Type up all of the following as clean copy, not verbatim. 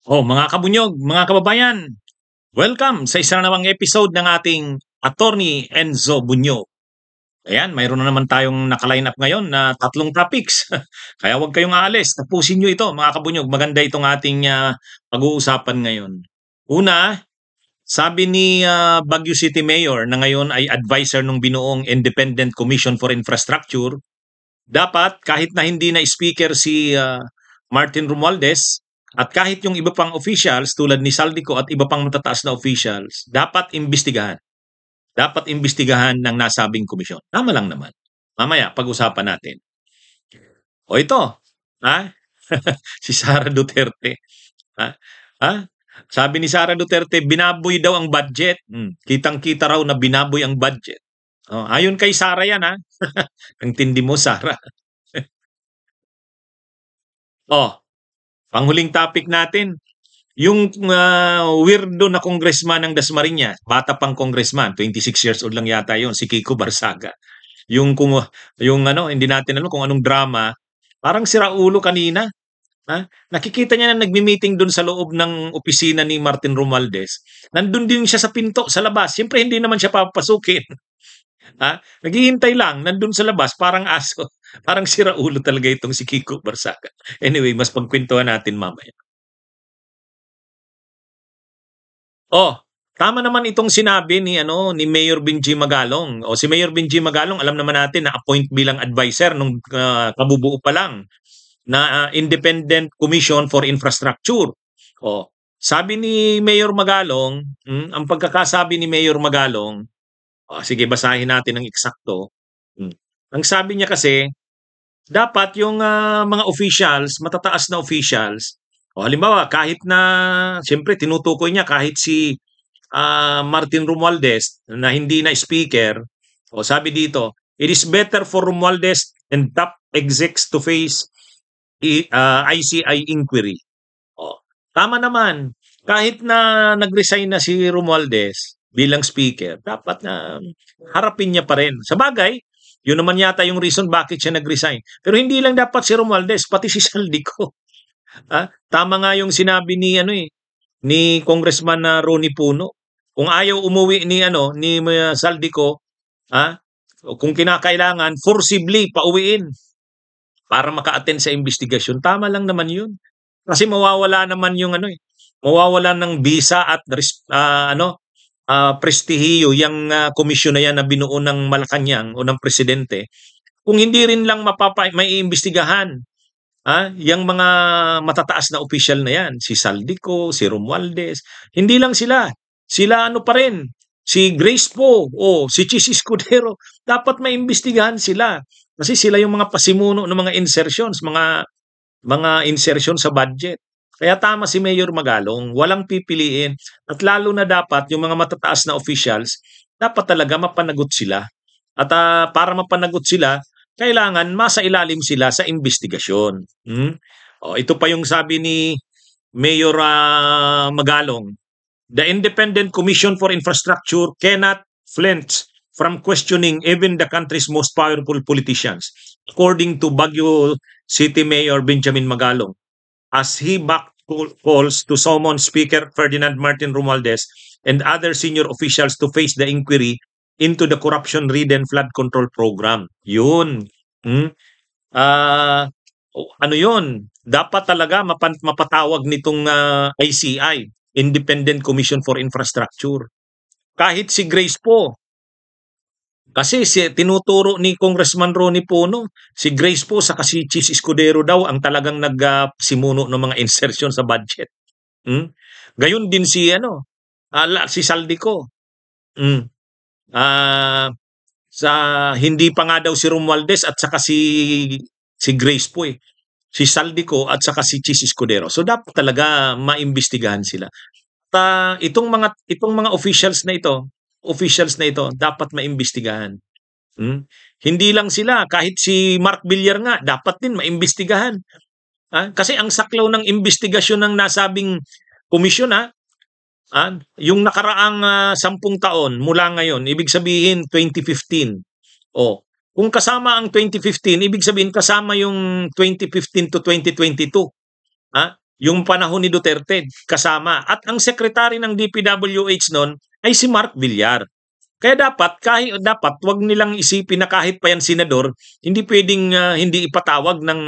Mga kabunyog, mga kababayan, welcome sa isa na namang episode ng ating Attorney Enzo Bunyog. Ayan, mayroon na naman tayong naka-line up ngayon na tatlong topics. Kaya huwag kayong aalis, tapusin nyo ito mga kabunyog. Maganda itong ating pag-uusapan ngayon. Una, sabi ni Baguio City Mayor na ngayon ay advisor ng binuong Independent Commission for Infrastructure, dapat kahit na hindi na speaker si Martin Romualdez, at kahit yung iba pang officials tulad ni Saldico at iba pang matataas na officials, dapat imbestigahan. Dapat imbestigahan ng nasabing komisyon. Tama lang naman. Mamaya, pag-usapan natin. O ito, ha? Si Sara Duterte. Ha? Ha? Sabi ni Sara Duterte, binaboy daw ang budget. Kitang-kita raw na binaboy ang budget. Ayon kay Sara yan, ha? Ang tindi mo, Sara. Panghuling topic natin, yung weirdo na congressman ng Dasmariñas, bata pang congressman, 26 years old lang yata yon, si Kiko Barsaga. Hindi natin alam kung anong drama, parang siraulo kanina. Nakikita niya na nagmi-meeting doon sa loob ng opisina ni Martin Romualdez. Nandun din siya sa pinto, sa labas. Siyempre hindi naman siya papasukin. Naghihintay lang, nandun sa labas, parang aso. Parang siraulo talaga itong si Kiko Barsaga. Anyway, mas pagkwentuhan natin mamaya. Tama naman itong sinabi ni Mayor Benji Magalong. Si Mayor Benji Magalong, alam naman natin na appoint bilang advisor nung kabubuo pa lang na Independent Commission for Infrastructure. Sabi ni Mayor Magalong, ang pagkakasabi ni Mayor Magalong, sige basahin natin ng eksakto. Ang sabi niya kasi, dapat yung mga officials, matataas na officials, halimbawa kahit na, siyempre tinutukoy niya kahit si Martin Romualdez na hindi na speaker, sabi dito, it is better for Romualdez and top execs to face ICI inquiry. Tama naman, kahit na nag-resign na si Romualdez bilang speaker, dapat na harapin niya pa rin. Sa bagay, yun naman yata yung reason bakit siya nag-resign. Pero hindi lang dapat si Romualdez, pati si Saldico. Tama nga yung sinabi ni Congressman na Ronnie Puno. Kung ayaw umuwi ni Saldico, kung kinakailangan forcibly pauwiin para maka-attend sa investigasyon. Tama lang naman 'yun. Kasi mawawala naman yung mawawala ng visa at prestihiyo yung komisyon na yan na binuo ng Malacanang o ng presidente. Kung hindi rin lang maiimbestigahan yung mga matataas na opisyal na yan, si Saldico, si Romualdez, hindi lang sila pa rin, si Grace Poe, si Chis Escudero, dapat maimbestigahan sila. Kasi sila yung mga pasimuno ng mga insertions, mga insertion sa budget. Kaya tama si Mayor Magalong, walang pipiliin at lalo na dapat yung mga matataas na officials, dapat talaga mapanagot sila. At para mapanagot sila, kailangan masailalim sila sa investigasyon. Ito pa yung sabi ni Mayor Magalong, the Independent Commission for Infrastructure cannot flinch from questioning even the country's most powerful politicians, according to Baguio City Mayor Benjamin Magalong, as he back calls to summon Speaker Ferdinand Martin Romualdez and other senior officials to face the inquiry into the corruption-ridden flood control program. Yun. Yun? Dapat talaga mapatawag nitong ICI, Independent Commission for Infrastructure. Kahit si Grace Poe, kasi tinuturo ni Congressman Ronnie Puno, si Grace Poe sa si Chis Escudero daw ang talagang nagsimuno ng mga insertion sa budget. Gayon din si si Saldico. Sa hindi pa nga daw si Romualdez at saka si Grace Poe, si Saldico at saka si Chis Escudero. So dapat talaga maimbestigahan sila. Itong mga officials na ito dapat maimbestigahan. Hindi lang sila, kahit si Mark Villar nga dapat din maimbestigahan. Kasi ang saklaw ng investigasyon ng nasabing komisyon yung nakaraang 10 taon mula ngayon, ibig sabihin 2015. Kung kasama ang 2015, ibig sabihin kasama yung 2015 to 2022. yung panahon ni Duterte kasama. At ang secretary ng DPWH noon ay si Mark Villar. Kaya dapat wag nilang isipin na kahit pa yan senador, hindi pwedeng hindi ipatawag ng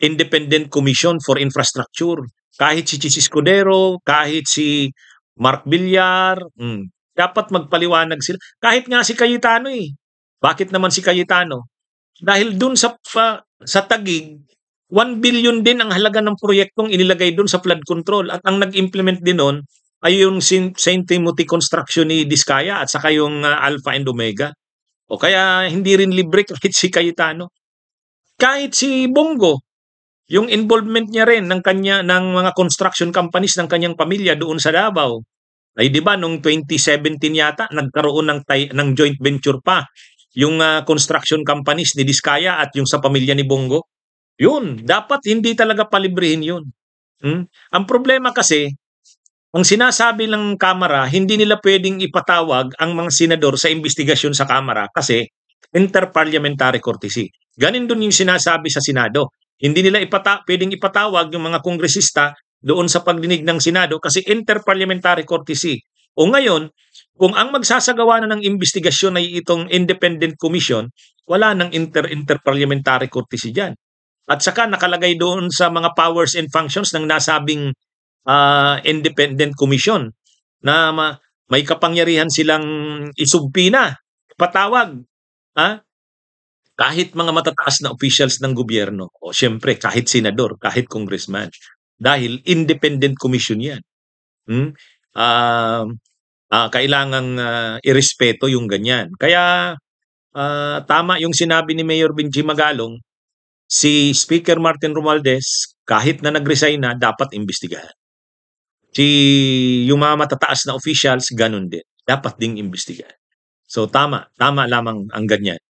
Independent Commission for Infrastructure. Kahit si Chis Escudero, kahit si Mark Villar, dapat magpaliwanag sila. Kahit nga si Cayetano eh. Bakit naman si Cayetano? Dahil dun sa Taguig, 1 billion din ang halaga ng proyektong inilagay dun sa flood control at ang nag-implement din nun ay yung St. Timothy Construction ni Diskaya at saka yung Alpha and Omega. O kaya hindi rin libre kahit si Cayetano. Kahit si Bongo, yung involvement niya rin ng mga construction companies ng kanyang pamilya doon sa Davao. Ay 'di ba nung 2017 yata nagkaroon ng joint venture pa yung construction companies ni Diskaya at yung sa pamilya ni Bongo. Yun, dapat hindi talaga palibrehin yun. Ang problema kasi, ang sinasabi ng Kamara, hindi nila pwedeng ipatawag ang mga senador sa investigasyon sa Kamara kasi interparliamentary courtesy. Ganin dun yung sinasabi sa Senado. Hindi nila pwedeng ipatawag yung mga kongresista doon sa pagdinig ng Senado kasi interparliamentary courtesy. O ngayon, kung ang magsasagawa na ng investigasyon ay itong independent commission, wala nang interparliamentary courtesy dyan. At saka nakalagay doon sa mga powers and functions ng nasabing independent commission na may kapangyarihan silang isumpina, patawag, kahit mga matataas na officials ng gobyerno o siyempre kahit senador, kahit congressman. Dahil independent commission yan. Kailangang irespeto yung ganyan. Kaya tama yung sinabi ni Mayor Benji Magalong, si Speaker Martin Romualdez, kahit na nag-resign na, dapat imbestigahan. Yung mga matataas na officials, ganun din. Dapat ding imbestigahan. So tama lamang ang ganyan.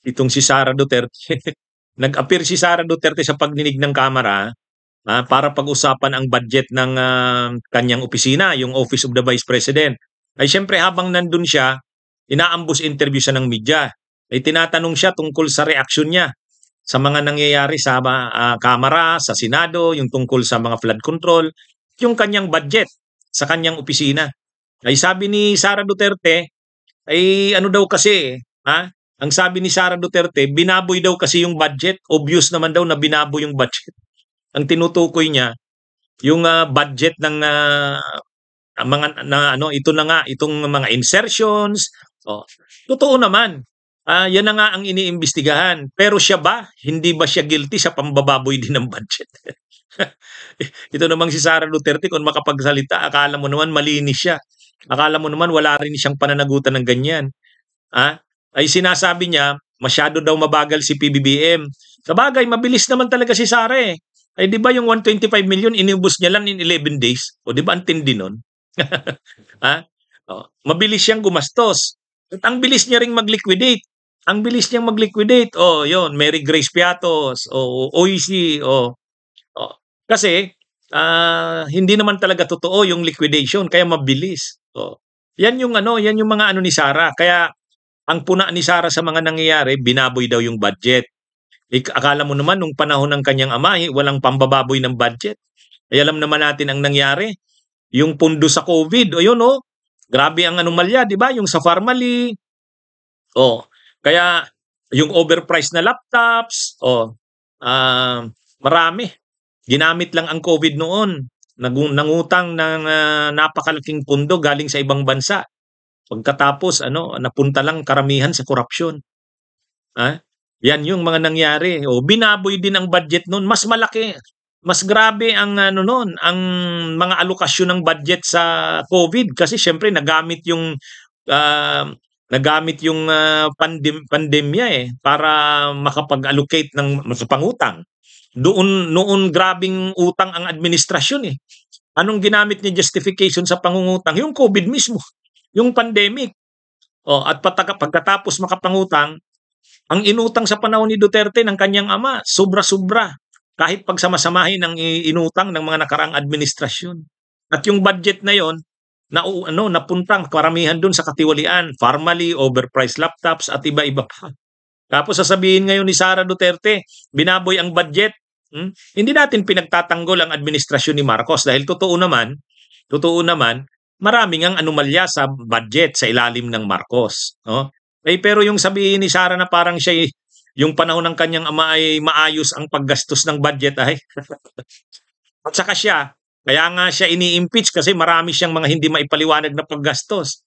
Itong si Sara Duterte. Nag-appear si Sara Duterte sa pagdinig ng Kamara para pag-usapan ang budget ng kanyang opisina, yung Office of the Vice President. Ay siyempre habang nandun siya, inaambus interview siya ng media. Ay tinatanong siya tungkol sa reaksyon niya sa mga nangyayari sa Kamara, sa Senado, yung tungkol sa mga flood control, yung kanyang budget sa kanyang opisina. Ay sabi ni Sara Duterte, ay ano daw kasi, ang sabi ni Sara Duterte, binaboy daw kasi yung budget. Obvious naman daw na binaboy yung budget. Ang tinutukoy niya, yung budget ng ito na nga, itong mga insertions. Totoo naman. Yan na nga ang iniimbestigahan. Pero siya ba? Hindi ba siya guilty sa pambababoy din ng budget? Ito namang si Sara Duterte, kung makapagsalita, akala mo naman malinis siya. Akala mo naman wala rin siyang pananagutan ng ganyan. Ay sinasabi niya, masyado daw mabagal si PBBM. Sa bagay, mabilis naman talaga si Sara eh. Ay di ba yung 125 million, inubos niya lang in 11 days? O di ba ang tindi nun? Mabilis siyang gumastos. At ang bilis niya ring mag-liquidate. Ang bilis niyang mag-liquidate. Yun, Mary Grace Piatos, OIC, kasi hindi naman talaga totoo yung liquidation kaya mabilis. Yan yung mga ni Sara. Kaya ang puna ni Sara sa mga nangyayari, binaboy daw yung budget. Akala mo naman nung panahon ng kanyang ama, walang pambababoy ng budget. Ay alam naman natin ang nangyari. Yung pundo sa COVID, grabe ang anomalya, di ba? Yung sa Pharmally. Kaya yung overpriced na laptops, marami. Ginamit lang ang COVID noon. Nangutang ng napakalaking pundo galing sa ibang bansa. Pagkatapos napunta lang karamihan sa korupsyon. Yan yung mga nangyari. Binaboy din ang budget noon, mas malaki. Mas grabe ang ang mga alokasyon ng budget sa COVID kasi syempre nagamit yung pandemya para makapag-allocate ng pangutang. Noon grabing utang ang administrasyon Anong ginamit niya justification sa pangungutang? Yung COVID mismo, yung pandemic. At pagkatapos makapangutang, ang inutang sa panahon ni Duterte ng kanyang ama, sobra-sobra. Kahit pagsamasamahin ang inutang ng mga nakaraang administrasyon. At yung budget na yon, napuntang karamihan dun sa katiwalian, Pharmally, overpriced laptops at iba-iba pa. Tapos sasabihin ngayon ni Sara Duterte, binaboy ang budget. Hindi natin pinagtatanggol ang administrasyon ni Marcos dahil totoo naman, maraming ang anomalya sa budget sa ilalim ng Marcos. No? Pero yung sabihin ni Sara na parang yung panahon ng kanyang ama ay maayos ang paggastos ng budget ay at saka kaya nga siya ini-impeach kasi marami siyang mga hindi maipaliwanag na paggastos.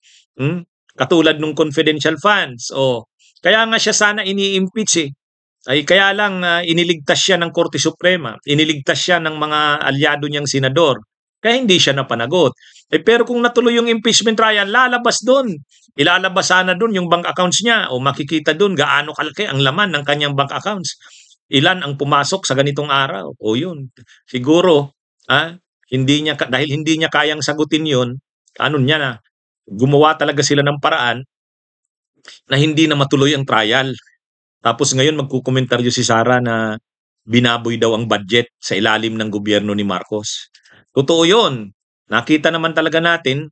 Katulad nung confidential funds. Kaya nga siya sana ini-impeach eh. Ay kaya lang iniligtas siya ng Korte Suprema, iniligtas siya ng mga alyado niyang senador. Kaya hindi siya napanagot. Pero kung natuloy yung impeachment trial, lalabas doon. Ilalabas sana doon yung bank accounts niya o makikita doon gaano kalaki ang laman ng kanyang bank accounts. Ilan ang pumasok sa ganitong araw. O yun. Siguro, dahil hindi niya kayang sagutin yun, gumawa talaga sila ng paraan na hindi na matuloy ang trial. Tapos ngayon magkukomentaryo si Sara na binaboy daw ang budget sa ilalim ng gobyerno ni Marcos. Totoo yun. Nakita naman talaga natin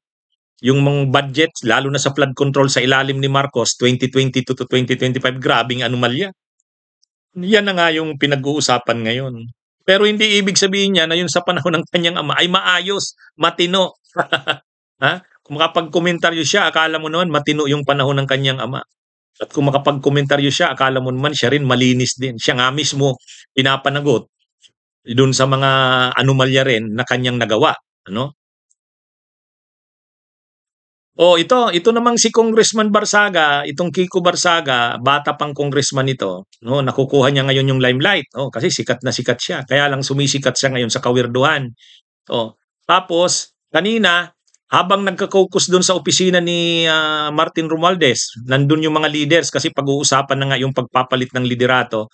yung mga budget, lalo na sa flood control sa ilalim ni Marcos, 2022 to 2025, grabing anomalya. Yan na nga yung pinag-uusapan ngayon. Pero hindi ibig sabihin niya na yun sa panahon ng kanyang ama ay maayos, matino. Kung makapag-komentaryo siya, akala mo naman matino yung panahon ng kanyang ama. At kung makapag-komentaryo siya, akala mo naman siya rin malinis din. Siya nga mismo pinapanagot doon sa mga anomalya rin na kanyang nagawa. Ito namang si Congressman Barsaga, itong Kiko Barsaga, bata pang congressman ito, nakukuha niya ngayon yung limelight, kasi sikat na sikat siya. Kaya lang sumisikat siya ngayon sa kawirduhan. Tapos kanina habang nagka-caucus doon sa opisina ni Martin Romualdez, nandun yung mga leaders kasi pag-uusapan na nga yung pagpapalit ng liderato.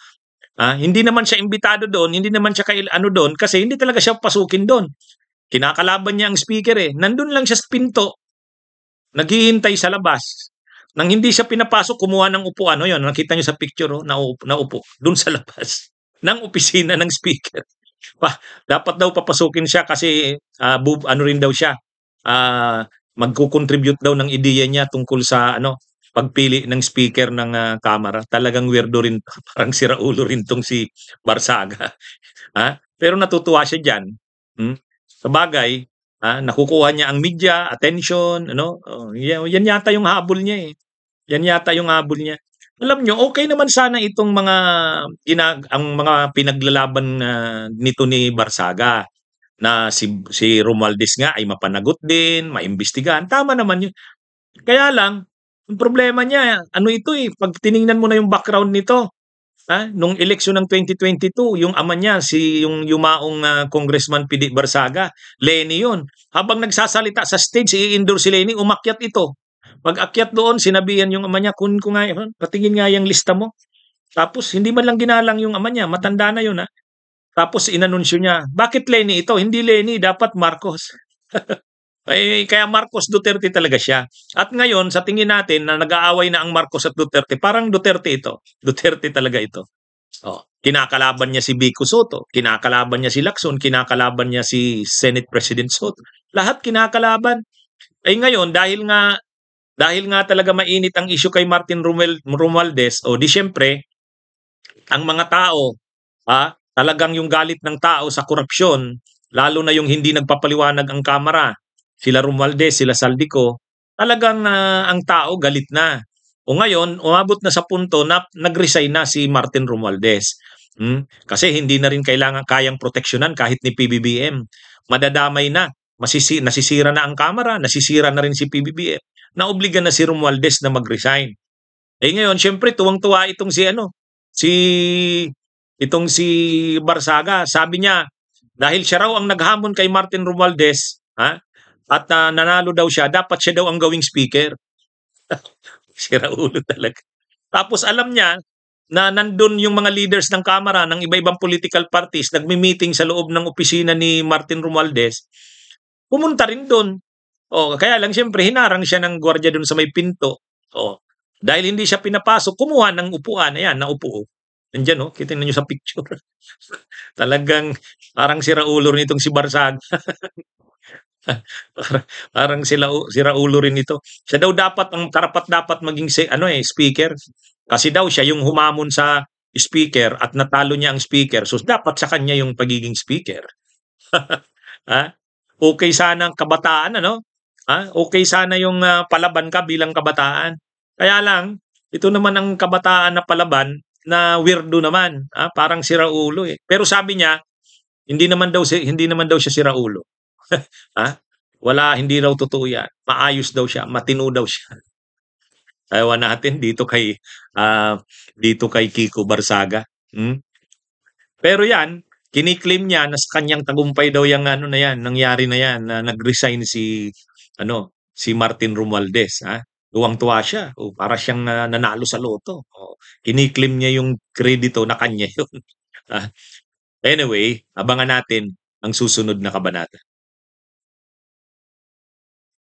Hindi naman siya imbitado doon, hindi naman siya doon kasi hindi talaga siya pasukin doon. Kinakalaban niya ang speaker Nandun lang siya sa pinto. Naghihintay sa labas. Nang hindi siya pinapasok, kumuha ng upuan. Yun, nakita niyo sa picture, naupo doon sa labas ng opisina ng speaker. Dapat daw papasukin siya kasi rin daw siya. Magko-contribute daw ng ideya niya tungkol sa pagpili ng speaker ng Kamara. Talagang weirdo rin, parang siraulo rin tong si Barsaga. Pero natutuwa siya diyan. Sabagay, nakukuha niya ang media, attention, yan yata yung habol niya Yan yata yung habol niya. Alam niyo, okay naman sana itong ang mga pinaglalaban nito ni Barsaga na si Romualdez nga ay mapanagot din, maimbestigahan. Tama naman yun. Kaya lang, yung problema niya, pag tiningnan mo na yung background nito, nung eleksyon ng 2022, yung ama niya, yung yumaong Congressman Pidi Barsaga, Leni yun. Habang nagsasalita sa stage, i-endorse si Leni, umakyat ito. Pag akyat doon, sinabihan yung ama niya, kunin ko nga, patingin nga yung lista mo. Tapos, hindi man lang ginalang yung ama niya, matanda na yun Tapos, inanunsyo niya, bakit Leni ito? Hindi Leni, dapat Marcos. Kaya Marcos Duterte talaga siya. At ngayon, sa tingin natin na nag-aaway na ang Marcos at Duterte, parang Duterte ito. Duterte talaga ito. Kinakalaban niya si Vico Soto, kinakalaban niya si Lacson, kinakalaban niya si Senate President Soto. Lahat kinakalaban. Ngayon, dahil nga talaga mainit ang issue kay Martin Romualdez, di syempre, ang mga tao, talagang yung galit ng tao sa korupsyon, lalo na yung hindi nagpapaliwanag ang Kamara, sila Romualdez, sila Saldico, talagang ang tao galit na. Ngayon, umabot na sa punto na nag-resign na si Martin Romualdez. Kasi hindi na rin kayang proteksyonan kahit ni PBBM. Madadamay na. Nasisira na ang Kamara, nasisira na rin si PBBM. Naobliga na si Romualdez na mag-resign. Ngayon, syempre, tuwang-tuwa itong si Barsaga. Sabi niya, dahil siya raw ang naghamon kay Martin Romualdez, at nanalo daw siya, dapat siya daw ang gawing speaker. Sira ulo talaga. Tapos alam niya na nandun yung mga leaders ng Kamara ng iba-ibang political parties nagmi-meeting sa loob ng opisina ni Martin Romualdez. Pumunta rin doon. Kaya lang siyempre hinarang siya ng gwardiya doon sa may pinto. Dahil hindi siya pinapasok, kumuha ng upuan. Ayan, naupo. Nandiyan, kita niyo sa picture. Talagang parang sira ulo nitong si Barsaga. Parang siraulo rin ito. Siya daw dapat ang karapat-dapat maging ano, speaker. Kasi daw siya yung humamon sa speaker at natalo niya ang speaker, so dapat sa kanya yung pagiging speaker. Ha? Okey sana ang kabataan ano? Okey sana yung, palaban ka bilang kabataan. Kaya lang, ito naman ang kabataan na palaban na weirdo naman, parang siraulo, eh. Pero sabi niya, hindi naman daw siya siraulo. Ha? Hindi raw totoo 'yan. Maayos daw siya, matino daw siya. Ewan natin dito kay Kiko Barsaga, hmm. Pero 'yan, kini-claim niya na sa kanyang tagumpay daw yang ano na 'yan, nangyari na 'yan na nag-resign si Martin Romualdez, Tuwang-tuwa siya, para siyang, nanalo sa lotto, oo. Kini-claim niya yung kredito na kanya yun. Ah, anyway, abangan natin ang susunod na kabanata.